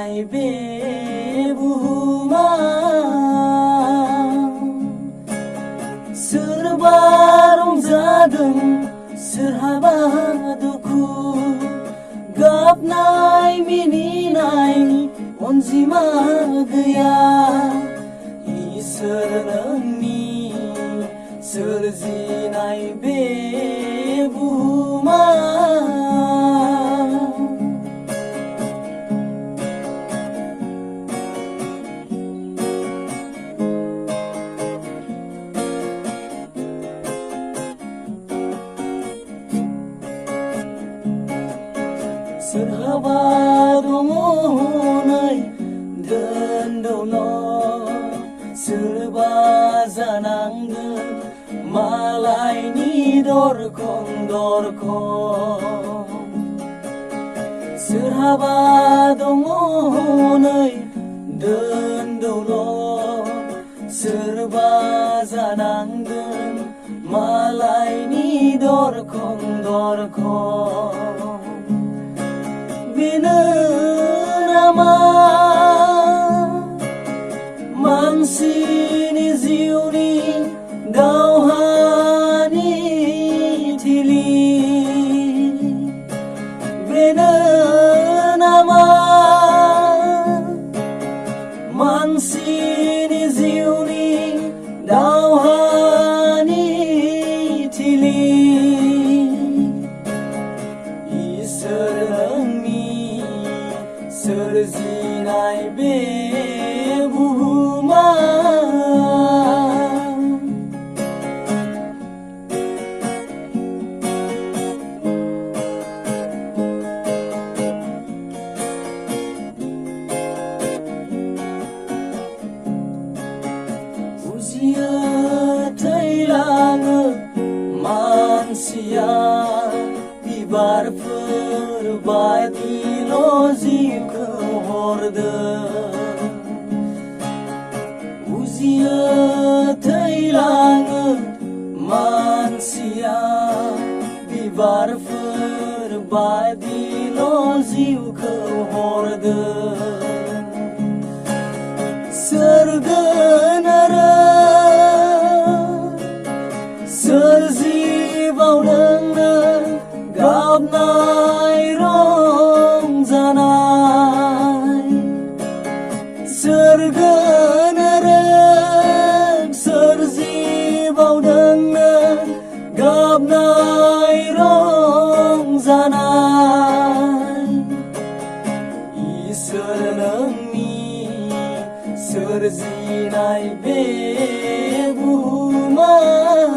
सोरजिनाय बे बुहुमाव सोरबा रंजादों सोरहाबा दुखु गाबनाय मिनिनाय अनजिमा गैया इसोर नोंनि सोरजिनाय बे बुहुमाव सोरहाबा दङ नै धोन दौलत सोरबा जानांगोन मालायनि दरखं सोरहाबा दङ नै धोन दौलत सोरबा जानांगोन मालायनि दरखं बेनो नामा मानसिनि जिउनि दावहानि थिलि बेनो नामा मानसिनि जिउनि दावहानि थिलि सोरजिनाय बे बुहुमाव बुजियो थैलाङो मानसिया बिबारफोर बायदिल' जिउखौ बुजियो थैलाङो मानसिया बिबारफोर बायदिल' जिउखौ सोरगोन आरो सोरजिबावदोंनो गाबनाय रंजानाय सोरगोन आरो सोरजिबावदोंनो गाबनाय रंजानाय इसोर नोंनि सोरजिनाय बे बुहुमाव